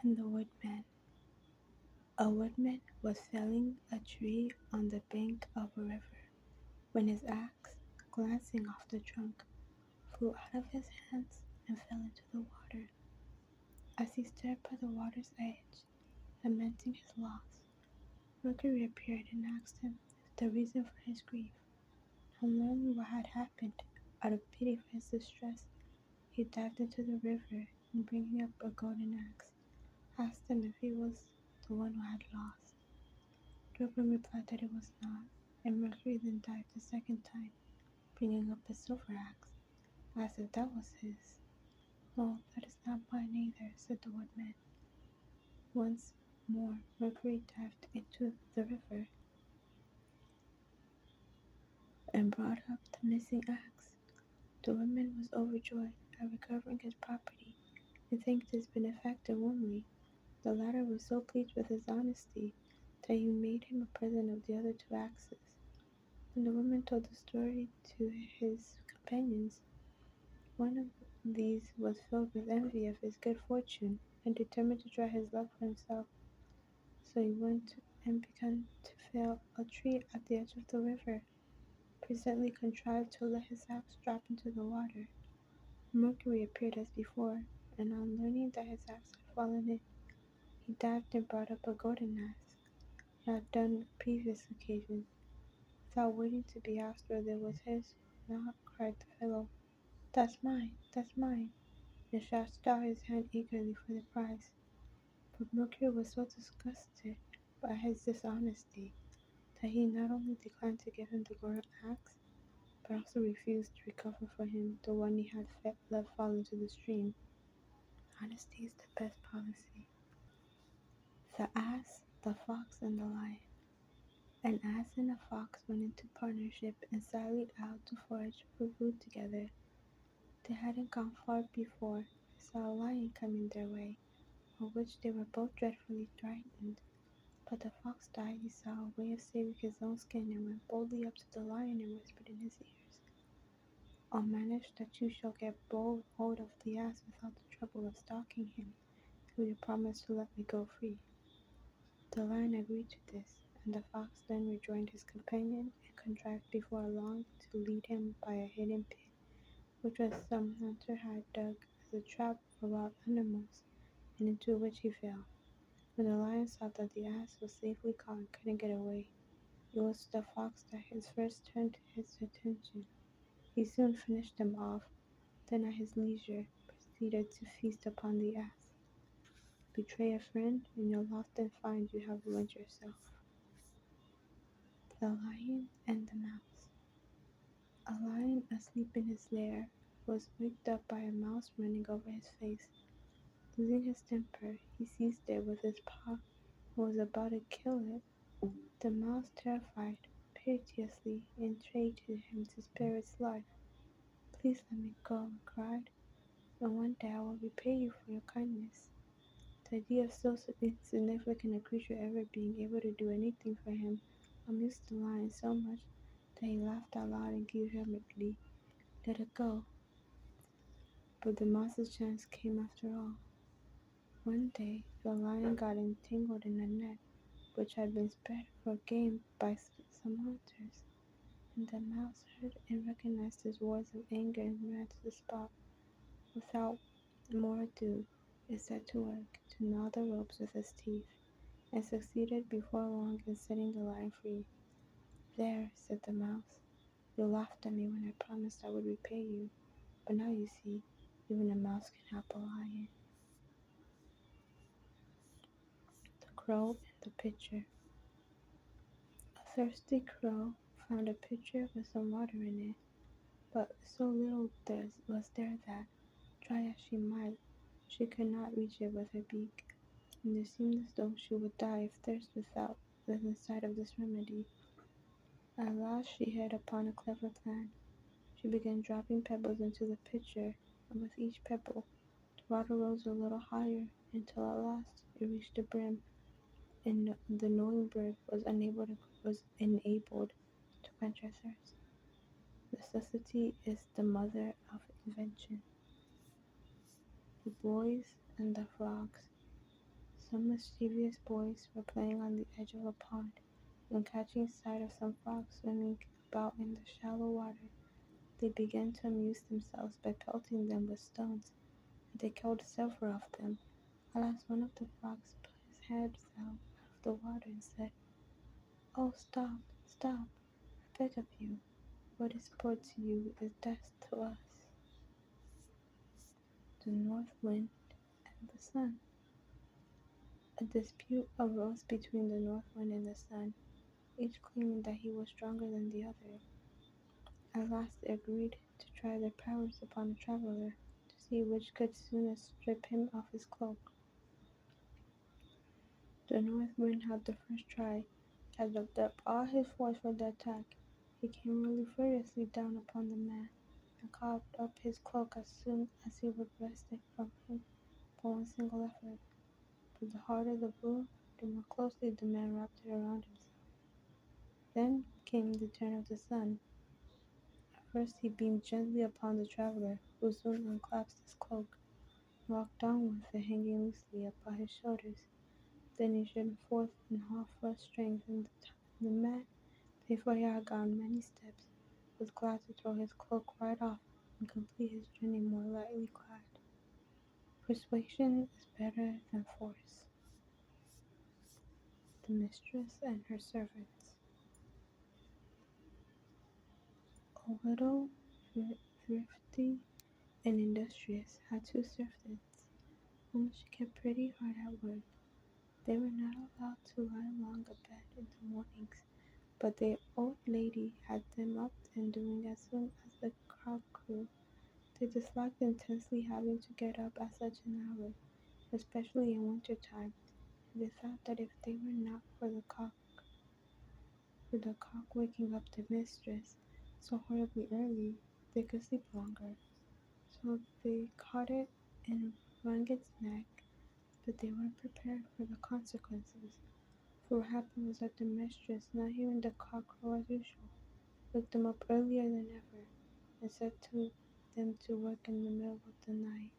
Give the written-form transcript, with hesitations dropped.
And the Woodman. A woodman was felling a tree on the bank of a river when his axe, glancing off the trunk, flew out of his hands and fell into the water. As he stood by the water's edge, lamenting his loss, Mercury appeared and asked him the reason for his grief. On learning what had happened, out of pity for his distress, he dived into the river and bringing up a golden axe, asked him if he was the one who had lost. Pilgrim replied that it was not, and Mercury then dived a second time, bringing up a silver axe, as if that was his. "No, that is not mine either," said the woodman. Once more Mercury dived into the river and brought up the missing axe. The woodman was overjoyed at recovering his property and thanked his benefactor warmly. The latter was so pleased with his honesty that he made him a present of the other two axes. When the woman told the story to his companions, one of these was filled with envy of his good fortune and determined to try his luck for himself. So he went and began to fell a tree at the edge of the river, presently contrived to let his axe drop into the water. Mercury appeared as before, and on learning that his axe had fallen in, he dived and brought up a golden axe, not done on previous occasions. Without waiting to be asked whether it was his or not, cried the fellow, "That's mine, that's mine," and stretched out his hand eagerly for the prize. But Mercury was so disgusted by his dishonesty that he not only declined to give him the golden axe, but also refused to recover for him the one he had let fall into the stream. Honesty is the best policy. The Ass, the Fox, and the Lion. An ass and a fox went into partnership and sallied out to forage for food together. They hadn't gone far before they saw a lion coming their way, of which they were both dreadfully frightened. But the fox thought he saw a way of saving his own skin and went boldly up to the lion and whispered in his ears, "I'll manage that you shall get bold hold of the ass without the trouble of stalking him, if you promise to let me go free." The lion agreed to this, and the fox then rejoined his companion and contrived before long to lead him by a hidden pit, which was some hunter had dug as a trap for wild animals, and into which he fell. When the lion saw that the ass was safely caught and couldn't get away, it was to the fox that he first turned his attention. He soon finished him off, then at his leisure proceeded to feast upon the ass. Betray a friend, and you'll often find you have ruined yourself. The Lion and the Mouse. A lion asleep in his lair was waked up by a mouse running over his face. Losing his temper, he seized it with his paw and was about to kill it. The mouse, terrified, piteously entreated him to spare its life. "Please let me go," it cried, "and one day I will repay you for your kindness." The idea of so insignificant a creature ever being able to do anything for him amused the lion so much that he laughed out loud and good humouredly let it go. But the mouse's chance came after all. One day the lion got entangled in a net which had been spread for game by some hunters, and the mouse heard and recognized his words of anger and ran to the spot. Without more ado, it set to work to gnaw the ropes with its teeth, and succeeded before long in setting the lion free. "There," said the mouse, "you laughed at me when I promised I would repay you, but now you see, even a mouse can help a lion." The Crow and the Pitcher. A thirsty crow found a pitcher with some water in it, but so little there was there that, try as she might, she could not reach it with her beak, and it seemed as though she would die of thirst within sight of this remedy. At last she hit upon a clever plan. She began dropping pebbles into the pitcher, and with each pebble the water rose a little higher, until at last it reached the brim, and the knowing bird was enabled to quench her thirst. Necessity is the mother of invention. The Boys and the Frogs. Some mischievous boys were playing on the edge of a pond, and catching sight of some frogs swimming about in the shallow water, they began to amuse themselves by pelting them with stones, and they killed several of them. At last one of the frogs put his head out of the water and said, "Oh, stop, stop, I beg of you. What is sport to you is death to us." The north wind and the sun. A dispute arose between the north wind and the sun, each claiming that he was stronger than the other. At last they agreed to try their powers upon the traveler, to see which could soonest strip him of his cloak. The north wind had the first try, gathered up all his force for the attack. He came really furiously down upon the man, and caught up his cloak as soon as he would wrest it from him by one single effort. But the harder the blow, the more closely the man wrapped it around himself. Then came the turn of the sun. At first he beamed gently upon the traveler, who soon unclasped his cloak, and walked on with it hanging loosely about his shoulders. Then he shone forth in all full strength, and the man, before he had gone many steps, was glad to throw his cloak right off and complete his journey more lightly clad. Persuasion is better than force. The mistress and her servants. A widow, thrifty and industrious, had two servants, whom she kept pretty hard at work. They were not allowed to lie long abed in the mornings, but the old lady had them up and doing as soon as the cock crew. They disliked intensely having to get up at such an hour, especially in winter time, and they thought that if they were not for the cock waking up the mistress so horribly early, they could sleep longer. So they caught it and wrung its neck, but they weren't prepared for the consequences. For what happened was that the mistress, not hearing the cock crow as usual, woke them up earlier than ever, and set to them to work in the middle of the night.